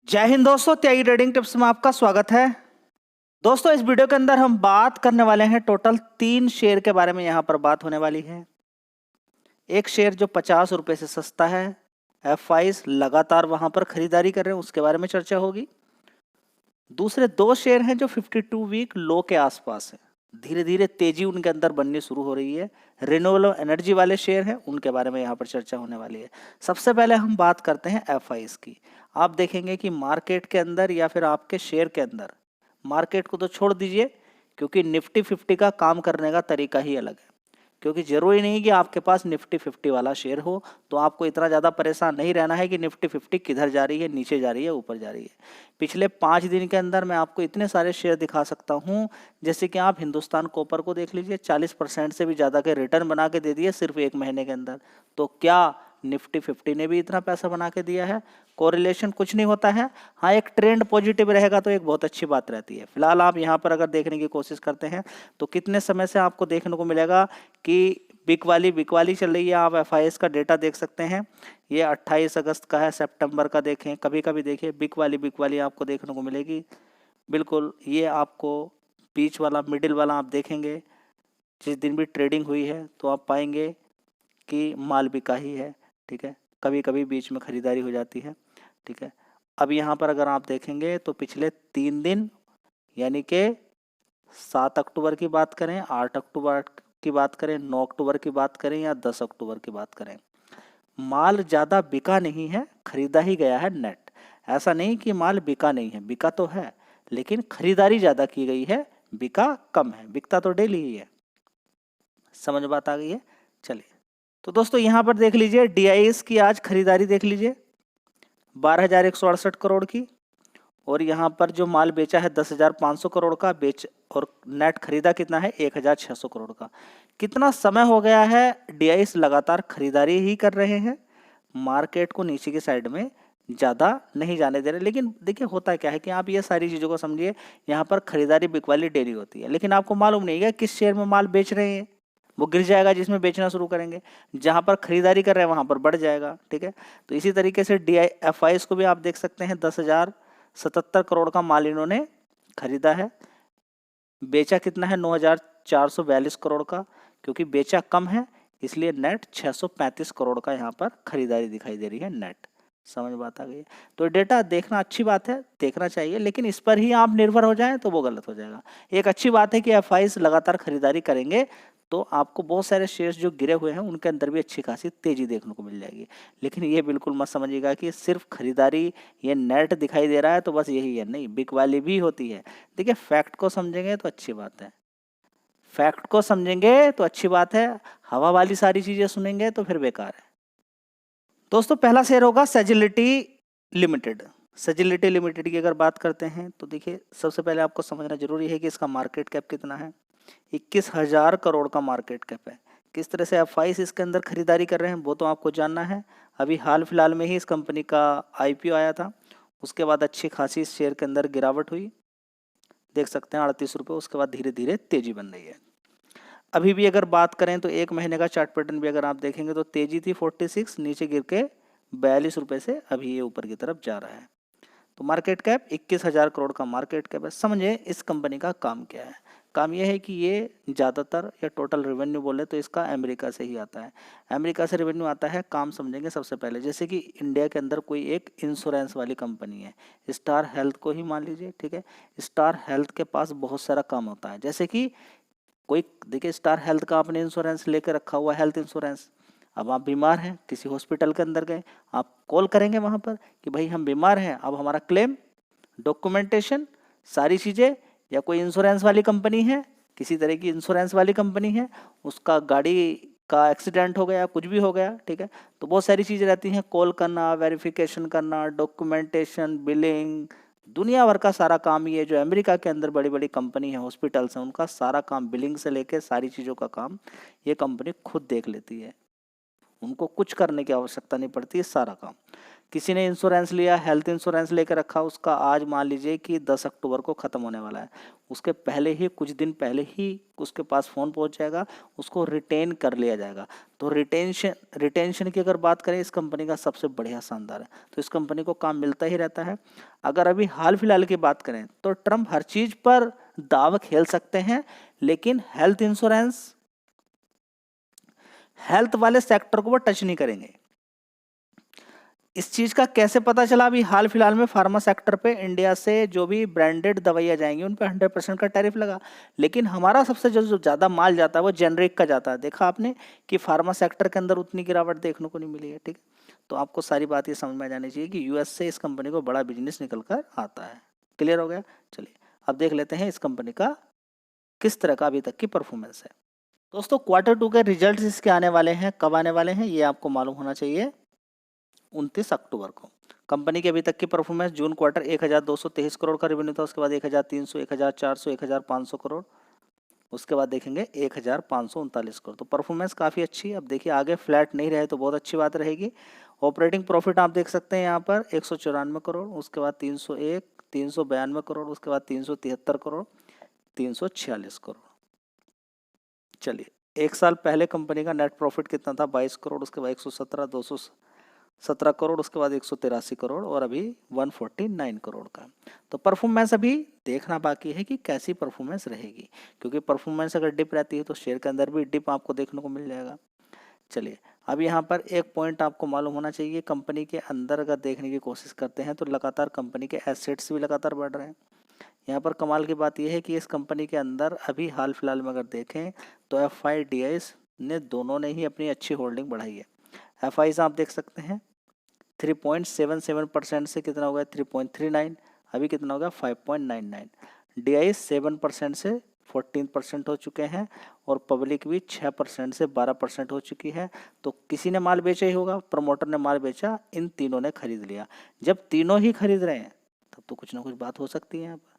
जय हिंद दोस्तों, त्यागी trading tips में आपका स्वागत है। दोस्तों, इस वीडियो के अंदर हम बात करने वाले हैं टोटल 3 शेयर के बारे में। यहाँ पर बात होने वाली है। एक शेयर जो 50 रुपए से सस्ता है, FIs लगातार वहां पर खरीदारी कर रहे हैं, उसके बारे में चर्चा होगी। दूसरे 2 शेयर हैं जो 52 वीक लो के आसपास है, धीरे धीरे तेजी उनके अंदर बननी शुरू हो रही है। रिन्यूएबल एनर्जी वाले शेयर हैं, उनके बारे में यहाँ पर चर्चा होने वाली है। सबसे पहले हम बात करते हैं FIs की। आप देखेंगे कि मार्केट के अंदर या फिर आपके शेयर के अंदर, मार्केट को तो छोड़ दीजिए, क्योंकि निफ्टी 50 का काम करने का तरीका ही अलग है। क्योंकि जरूरी नहीं कि आपके पास निफ्टी 50 वाला शेयर हो, तो आपको इतना ज़्यादा परेशान नहीं रहना है कि निफ्टी 50 किधर जा रही है, नीचे जा रही है, ऊपर जा रही है। पिछले 5 दिन के अंदर मैं आपको इतने सारे शेयर दिखा सकता हूं, जैसे कि आप हिंदुस्तान कॉपर को देख लीजिए, 40% से भी ज़्यादा के रिटर्न बना के दे दिए सिर्फ 1 महीने के अंदर। तो क्या निफ्टी 50 ने भी इतना पैसा बना के दिया है? कोरिलेशन कुछ नहीं होता है। हाँ, एक ट्रेंड पॉजिटिव रहेगा तो एक बहुत अच्छी बात रहती है। फिलहाल आप यहाँ पर अगर देखने की कोशिश करते हैं तो कितने समय से आपको देखने को मिलेगा कि बिक वाली चल रही है। आप FIS का डेटा देख सकते हैं, ये 28 अगस्त का है, सितंबर का देखें, कभी कभी देखिए बिक वाली आपको देखने को मिलेगी। बिल्कुल, ये आपको बीच वाला, मिडिल वाला आप देखेंगे, जिस दिन भी ट्रेडिंग हुई है तो आप पाएंगे कि माल बिका ही है। ठीक है, कभी कभी बीच में खरीदारी हो जाती है। ठीक है, अब यहाँ पर अगर आप देखेंगे तो पिछले 3 दिन, यानी कि 7 अक्टूबर की बात करें, 8 अक्टूबर की बात करें, 9 अक्टूबर की बात करें या 10 अक्टूबर की बात करें, माल ज़्यादा बिका नहीं है, खरीदा ही गया है नेट। ऐसा नहीं कि माल बिका नहीं है, बिका तो है, लेकिन खरीदारी ज़्यादा की गई है, बिका कम है। बिकता तो डेली ही है। समझ बात आ गई है? चलिए, तो दोस्तों यहाँ पर देख लीजिए, DIS की आज खरीदारी देख लीजिए, 12,168 करोड़ की। और यहाँ पर जो माल बेचा है 10,500 करोड़ का बेच, और नेट खरीदा कितना है? 1,600 करोड़ का। कितना समय हो गया है DIS लगातार खरीदारी ही कर रहे हैं, मार्केट को नीचे की साइड में ज़्यादा नहीं जाने दे रहे। लेकिन देखिए, होता क्या है कि आप ये सारी चीज़ों को समझिए, यहाँ पर खरीदारी बिकवाली डेली होती है, लेकिन आपको मालूम नहीं है किस शेयर में माल बेच रहे हैं। वो गिर जाएगा जिसमें बेचना शुरू करेंगे, जहाँ पर खरीदारी कर रहे हैं वहाँ पर बढ़ जाएगा। ठीक है, तो इसी तरीके से FIs को भी आप देख सकते हैं, 10,077 करोड़ का माल इन्होंने खरीदा है। बेचा कितना है? 9,442 करोड़ का। क्योंकि बेचा कम है इसलिए नेट 635 करोड़ का यहाँ पर खरीदारी दिखाई दे रही है नेट। समझ बात आ गई है? तो डेटा देखना अच्छी बात है, देखना चाहिए, लेकिन इस पर ही आप निर्भर हो जाएं तो वो गलत हो जाएगा। एक अच्छी बात है कि FIs लगातार खरीदारी करेंगे तो आपको बहुत सारे शेयर्स जो गिरे हुए हैं उनके अंदर भी अच्छी खासी तेजी देखने को मिल जाएगी। लेकिन ये बिल्कुल मत समझिएगा कि सिर्फ खरीदारी, ये नेट दिखाई दे रहा है तो बस यही है, नहीं, बिक वाली भी होती है। देखिए, फैक्ट को समझेंगे तो अच्छी बात है, फैक्ट को समझेंगे तो अच्छी बात है, हवा वाली सारी चीजें सुनेंगे तो फिर बेकार है। दोस्तों, पहला शेयर होगा सेजिलिटी लिमिटेड। सेजिलिटी लिमिटेड की अगर बात करते हैं तो देखिए, सबसे पहले आपको समझना जरूरी है कि इसका मार्केट कैप कितना है। 21,000 करोड़ का मार्केट कैप है। किस तरह से FIs इसके अंदर खरीदारी कर रहे हैं वो तो आपको जानना है। अभी हाल फिलहाल में ही इस कंपनी का IPO आया था, उसके बाद अच्छी खासी इस शेयर के अंदर गिरावट हुई, देख सकते हैं 38 रुपये। उसके बाद धीरे धीरे तेजी बन रही है। अभी भी अगर बात करें तो 1 महीने का चार्ट पैटर्न भी अगर आप देखेंगे तो तेजी थी 46, नीचे गिर के 42 रुपये से अभी ये ऊपर की तरफ जा रहा है। तो मार्केट कैप 21,000 करोड़ का मार्केट कैप है। समझे इस कंपनी का काम क्या है। काम यह है कि ये ज़्यादातर, या टोटल रेवेन्यू बोले तो इसका अमेरिका से ही आता है। अमेरिका से रेवेन्यू आता है। काम समझेंगे सबसे पहले, जैसे कि इंडिया के अंदर कोई एक इंश्योरेंस वाली कंपनी है, स्टार हेल्थ को ही मान लीजिए। ठीक है, स्टार हेल्थ के पास बहुत सारा काम होता है, जैसे कि कोई, देखिए, स्टार हेल्थ का आपने इंश्योरेंस लेकर रखा हुआ, हेल्थ इंश्योरेंस। अब आप बीमार हैं, किसी हॉस्पिटल के अंदर गए, आप कॉल करेंगे वहाँ पर कि भाई हम बीमार हैं, अब हमारा क्लेम, डॉक्यूमेंटेशन, सारी चीज़ें। या कोई इंश्योरेंस वाली कंपनी है, किसी तरह की इंश्योरेंस वाली कंपनी है, उसका गाड़ी का एक्सीडेंट हो गया, कुछ भी हो गया, ठीक है, तो बहुत सारी चीज़ें रहती हैं, कॉल करना, वेरिफिकेशन करना, डॉक्यूमेंटेशन, बिलिंग, दुनिया भर का सारा काम। ये जो अमेरिका के अंदर बड़ी बड़ी कंपनी है, हॉस्पिटल्स हैं, उनका सारा काम, बिलिंग से लेके सारी चीज़ों का काम ये कंपनी खुद देख लेती है। उनको कुछ करने की आवश्यकता नहीं पड़ती है, सारा काम। किसी ने इंश्योरेंस लिया, हेल्थ इंश्योरेंस लेकर रखा, उसका आज मान लीजिए कि 10 अक्टूबर को ख़त्म होने वाला है, उसके पहले ही कुछ दिन पहले ही उसके पास फ़ोन पहुंच जाएगा, उसको रिटेन कर लिया जाएगा। तो रिटेंशन की अगर बात करें, इस कंपनी का सबसे बढ़िया शानदार है। तो इस कंपनी को काम मिलता ही रहता है। अगर अभी हाल फिलहाल की बात करें तो ट्रम्प हर चीज़ पर दाव खेल सकते हैं, लेकिन हेल्थ इंश्योरेंस, हेल्थ वाले सेक्टर को वो टच नहीं करेंगे। इस चीज़ का कैसे पता चला? अभी हाल फिलहाल में फार्मा सेक्टर पे इंडिया से जो भी ब्रांडेड दवाइयाँ जाएंगी उन पे 100% का टैरिफ लगा, लेकिन हमारा सबसे जो ज़्यादा माल जाता है वो जेनरिक का जाता है। देखा आपने कि फार्मा सेक्टर के अंदर उतनी गिरावट देखने को नहीं मिली है। ठीक है, तो आपको सारी बात ये समझ में आ जानी चाहिए कि यूएस से इस कंपनी को बड़ा बिजनेस निकल कर आता है। क्लियर हो गया? चलिए अब देख लेते हैं इस कंपनी का किस तरह का अभी तक की परफॉर्मेंस है। दोस्तों Q2 के रिजल्ट इसके आने वाले हैं। कब आने वाले हैं ये आपको मालूम होना चाहिए, 29 अक्टूबर को। कंपनी की अभी तक की परफॉर्मेंस, जून क्वार्टर 1223 करोड़ का रेवेन्यू था, उसके बाद 1300, 1400, 1500 करोड़, उसके बाद देखेंगे 1539 करोड़। तो परफॉर्मेंस काफ़ी अच्छी है। अब देखिए आगे फ्लैट नहीं रहे तो बहुत अच्छी बात रहेगी। ऑपरेटिंग प्रॉफिट आप देख सकते हैं यहाँ पर 194 करोड़, उसके बाद 301, 392 करोड़, उसके बाद 373 करोड़, 346 करोड़। चलिए एक साल पहले कंपनी का नेट प्रॉफिट कितना था? 22 करोड़, उसके बाद 117, 217 करोड़, उसके बाद 183 करोड़ और अभी 149 करोड़ का। तो परफॉर्मेंस अभी देखना बाकी है कि कैसी परफॉर्मेंस रहेगी, क्योंकि परफॉर्मेंस अगर डिप रहती है तो शेयर के अंदर भी डिप आपको देखने को मिल जाएगा। चलिए अब यहाँ पर एक पॉइंट आपको मालूम होना चाहिए, कंपनी के अंदर अगर देखने की कोशिश करते हैं तो लगातार कंपनी के एसेट्स भी लगातार बढ़ रहे हैं। यहाँ पर कमाल की बात यह है कि इस कंपनी के अंदर अभी हाल फिलहाल में अगर देखें तो FIDIs ने दोनों ने ही अपनी अच्छी होल्डिंग बढ़ाई है। FIs आप देख सकते हैं 3.77% से कितना हो गया 3.39, अभी कितना हो गया 5.99। DIs 7% से 14% हो चुके हैं और पब्लिक भी 6% से 12% हो चुकी है। तो किसी ने माल बेचा ही होगा, प्रमोटर ने माल बेचा, इन तीनों ने खरीद लिया। जब तीनों ही खरीद रहे हैं तब तो कुछ ना कुछ बात हो सकती है। यहाँ पर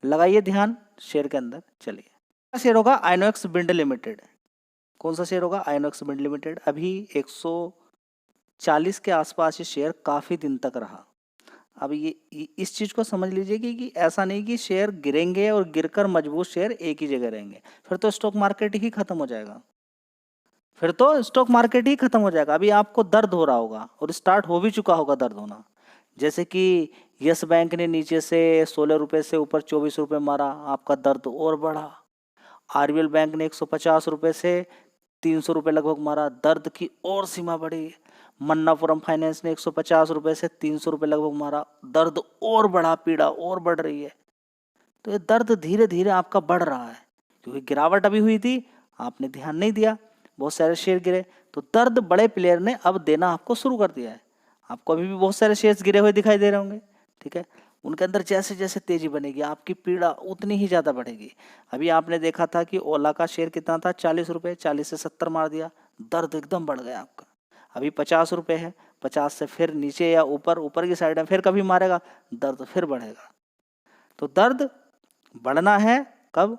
लगाइए ध्यान शेयर के अंदर। चलिए शेयर होगा आइनोक्स विंड लिमिटेड। कौन सा शेयर होगा? Inox wind limited. अभी 140 के आसपास ये शेयर काफ़ी दिन तक रहा। अब ये इस चीज़ को समझ लीजिए कि ऐसा नहीं कि शेयर गिरेंगे और गिरकर मजबूत शेयर एक ही जगह रहेंगे, फिर तो स्टॉक मार्केट ही खत्म हो जाएगा। अभी आपको दर्द हो रहा होगा और स्टार्ट हो भी चुका होगा दर्द होना। जैसे कि यस बैंक ने नीचे से 16 रुपये से ऊपर 24 रुपये मारा, आपका दर्द और बढ़ा। RBL बैंक ने 150 रुपये से 300 रुपये लगभग मारा, दर्द की और सीमा बढ़ी। मन्नापुरम फाइनेंस ने 150 रुपये से 300 रुपये लगभग मारा, दर्द और बढ़ा, पीड़ा और बढ़ रही है। तो ये दर्द धीरे धीरे आपका बढ़ रहा है, क्योंकि गिरावट अभी हुई थी, आपने ध्यान नहीं दिया, बहुत सारे शेयर गिरे, तो दर्द बड़े प्लेयर ने अब देना आपको शुरू कर दिया है। आपको अभी भी बहुत सारे शेयर्स गिरे हुए दिखाई दे रहे होंगे, ठीक है। उनके अंदर जैसे जैसे तेजी बनेगी आपकी पीड़ा उतनी ही ज़्यादा बढ़ेगी। अभी आपने देखा था कि ओला का शेयर कितना था? 40 रुपये, 40 से 70 मार दिया, दर्द एकदम बढ़ गया आपका। अभी 50 रुपये है, 50 से फिर नीचे या ऊपर, ऊपर की साइड में फिर कभी मारेगा, दर्द फिर बढ़ेगा। तो दर्द बढ़ना है कब?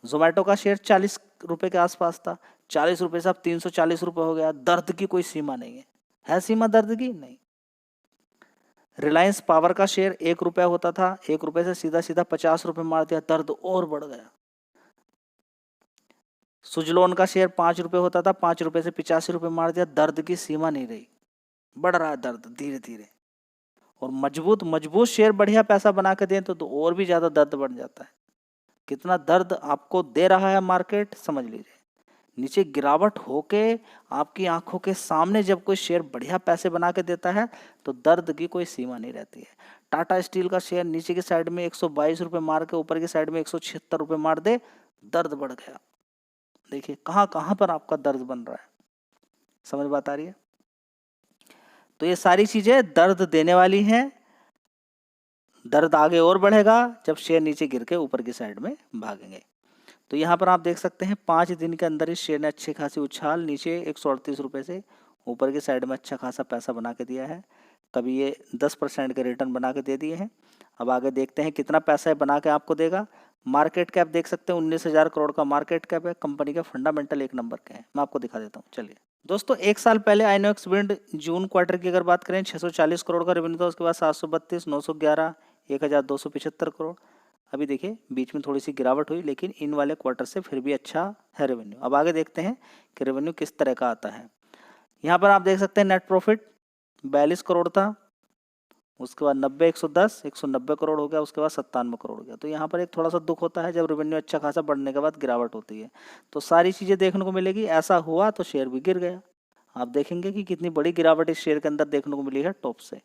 जोमेटो का शेयर 40 रुपये के आसपास था, 40 रुपये से अब 340 रुपये हो गया, दर्द की कोई सीमा नहीं है सीमा दर्द की? नहीं। रिलायंस पावर का शेयर 1 रुपया होता था, 1 रुपये से सीधा सीधा 50 रुपये मार दिया, दर्द और बढ़ गया। सुजलोन का शेयर 5 रुपये होता था, 5 रुपये से 85 रुपये मार दिया, दर्द की सीमा नहीं रही, बढ़ रहा है दर्द धीरे धीरे। और मजबूत शेयर बढ़िया पैसा बना के दें तो और भी ज्यादा दर्द बढ़ जाता है। कितना दर्द आपको दे रहा है मार्केट समझ लीजिए। नीचे गिरावट होके आपकी आंखों के सामने जब कोई शेयर बढ़िया पैसे बना के देता है तो दर्द की कोई सीमा नहीं रहती है। टाटा स्टील का शेयर नीचे की साइड में 122 रुपये मार के ऊपर की साइड में 176 रुपये मार दे, दर्द बढ़ गया। देखिए कहाँ कहाँ पर आपका दर्द बन रहा है, समझ बात आ रही है? तो ये सारी चीजें दर्द देने वाली हैं। दर्द आगे और बढ़ेगा जब शेयर नीचे गिर के ऊपर की साइड में भागेंगे। तो यहाँ पर आप देख सकते हैं 5 दिन के अंदर इस शेयर ने अच्छी खासी उछाल नीचे 138 रुपये से ऊपर की साइड में अच्छा खासा पैसा बना के दिया है। कभी ये 10% के रिटर्न बना के दे दिए हैं। अब आगे देखते हैं कितना पैसा है बना के आपको देगा। मार्केट कैप देख सकते हैं 19,000 करोड़ का मार्केट कैप है। कंपनी के फंडामेंटल एक नंबर के हैं, मैं आपको दिखा देता हूँ। चलिए दोस्तों एक साल पहले आइनॉक्स विंड जून क्वार्टर की अगर बात करें 640 करोड़ का रेवेन्यू था, उसके बाद 732, 911, 1275 करोड़। अभी देखिए बीच में थोड़ी सी गिरावट हुई, लेकिन इन वाले क्वार्टर से फिर भी अच्छा है रेवेन्यू। अब आगे देखते हैं कि रेवेन्यू किस तरह का आता है। यहाँ पर आप देख सकते हैं नेट प्रॉफिट 42 करोड़ था, उसके बाद 90, 110, 190 करोड़ हो गया, उसके बाद 97 करोड़ हो गया। तो यहाँ पर एक थोड़ा सा दुख होता है जब रेवेन्यू अच्छा खासा बढ़ने के बाद गिरावट होती है, तो सारी चीज़ें देखने को मिलेगी। ऐसा हुआ तो शेयर भी गिर गया। आप देखेंगे कि कितनी बड़ी गिरावट इस शेयर के अंदर देखने को मिली है टॉप से।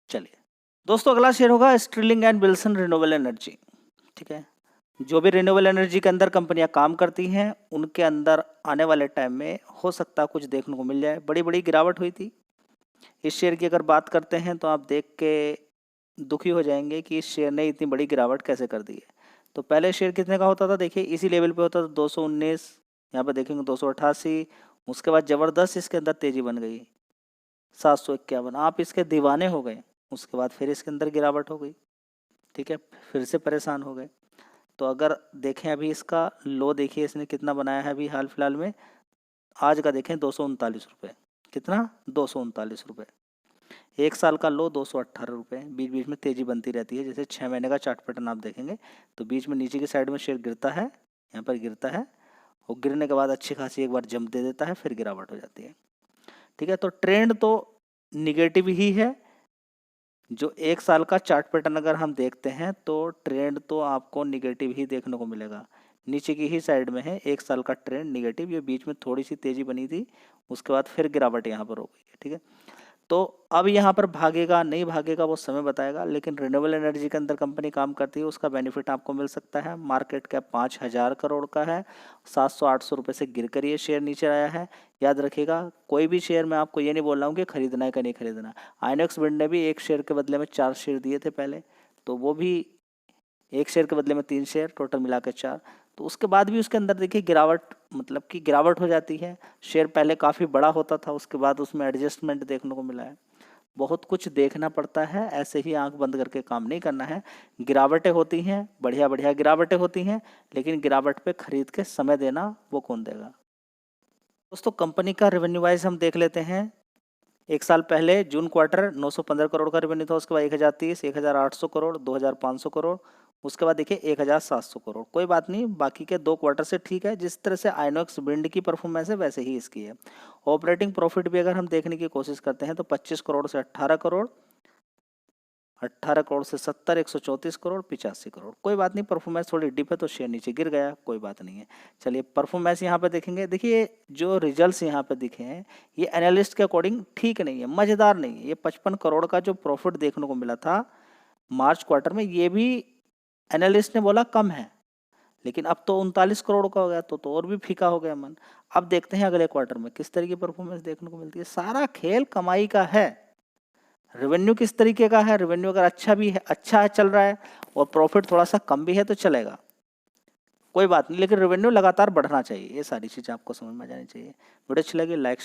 चलिए दोस्तों, अगला शेयर होगा Sterling and Wilson Renewable Energy. ठीक है, जो भी रिन्यूएबल एनर्जी के अंदर कंपनियां काम करती हैं, उनके अंदर आने वाले टाइम में हो सकता है कुछ देखने को मिल जाए। बड़ी बड़ी गिरावट हुई थी इस शेयर की अगर बात करते हैं, तो आप देख के दुखी हो जाएंगे कि इस शेयर ने इतनी बड़ी गिरावट कैसे कर दी है। तो पहले शेयर कितने का होता था, देखिए इसी लेवल पे होता था 219, यहाँ पर देखेंगे 288, उसके बाद ज़बरदस्त इसके अंदर तेज़ी बन गई 751, आप इसके दीवाने हो गए। उसके बाद फिर इसके अंदर गिरावट हो गई, ठीक है, फिर से परेशान हो गए। तो अगर देखें अभी इसका लो देखिए इसने कितना बनाया है अभी हाल फिलहाल में, आज का देखें 239 रुपये। कितना, 239 रुपये। एक साल का लो 218 रुपये। बीच बीच में तेज़ी बनती रहती है, जैसे 6 महीने का चार्ट पैटर्न आप देखेंगे तो बीच में नीचे की साइड में शेयर गिरता है, यहाँ पर गिरता है, और गिरने के बाद अच्छी खासी एक बार जंप दे देता है, फिर गिरावट हो जाती है। ठीक है, तो ट्रेंड तो निगेटिव ही है। जो एक साल का चार्ट पैटर्न अगर हम देखते हैं तो ट्रेंड तो आपको निगेटिव ही देखने को मिलेगा, नीचे की ही साइड में है एक साल का ट्रेंड निगेटिव। ये बीच में थोड़ी सी तेज़ी बनी थी, उसके बाद फिर गिरावट यहाँ पर हो गई है। ठीक है, तो अब यहाँ पर भागेगा नहीं भागेगा वो समय बताएगा, लेकिन रिन्यूएबल एनर्जी के अंदर कंपनी काम करती है, उसका बेनिफिट आपको मिल सकता है। मार्केट कैप 5000 करोड़ का है, 700-800 रुपये से गिर कर ये शेयर नीचे आया है। याद रखिएगा, कोई भी शेयर मैं आपको ये नहीं बोल रहा हूँ कि खरीदना है कि नहीं खरीदना। आइनॉक्स विंड ने भी एक शेयर के बदले में 4 शेयर दिए थे पहले, तो वो भी एक शेयर के बदले में 3 शेयर, टोटल मिला के 4। तो उसके बाद भी उसके अंदर देखिए गिरावट, मतलब कि गिरावट हो जाती है। शेयर पहले काफ़ी बड़ा होता था, उसके बाद उसमें एडजस्टमेंट देखने को मिला है। बहुत कुछ देखना पड़ता है, ऐसे ही आंख बंद करके काम नहीं करना है। गिरावटें होती हैं, बढ़िया बढ़िया गिरावटें होती हैं, लेकिन गिरावट पे खरीद के समय देना वो कौन देगा। दोस्तों कंपनी का रेवेन्यू वाइज हम देख लेते हैं। एक साल पहले जून क्वार्टर 915 करोड़ का रेवेन्यू था, उसके बाद 1030, 1800 करोड़, 2500 करोड़, उसके बाद देखिए 1700 करोड़। कोई बात नहीं, बाकी के 2 क्वार्टर से ठीक है। जिस तरह से आइनॉक्स विंड की परफॉर्मेंस है वैसे ही इसकी है। ऑपरेटिंग प्रॉफिट भी अगर हम देखने की कोशिश करते हैं तो 25 करोड़ से 18 करोड़, 18 करोड़ से 70, 134 करोड़, 85 करोड़। कोई बात नहीं, परफॉर्मेंस थोड़ी डिप है तो शेयर नीचे गिर गया, कोई बात नहीं है। चलिए परफॉर्मेंस यहाँ पे देखेंगे, देखिए जो रिजल्ट्स यहाँ पे दिखे हैं ये एनालिस्ट के अकॉर्डिंग ठीक नहीं है, मज़ेदार नहीं है। ये 55 करोड़ का जो प्रॉफिट देखने को मिला था मार्च क्वार्टर में, ये भी एनालिस्ट ने बोला कम है, लेकिन अब तो 39 करोड़ का हो गया, तो और भी फीका हो गया मन। अब देखते हैं अगले क्वार्टर में किस तरह की परफॉर्मेंस देखने को मिलती है। सारा खेल कमाई का है। रेवेन्यू किस तरीके का है, रेवेन्यू अगर अच्छा भी है, अच्छा है, चल रहा है, और प्रॉफिट थोड़ा सा कम भी है तो चलेगा, कोई बात नहीं, लेकिन रेवेन्यू लगातार बढ़ना चाहिए। ये सारी चीज़ें आपको समझ में आ जानी चाहिए। वीडियो अच्छी लगी लाइक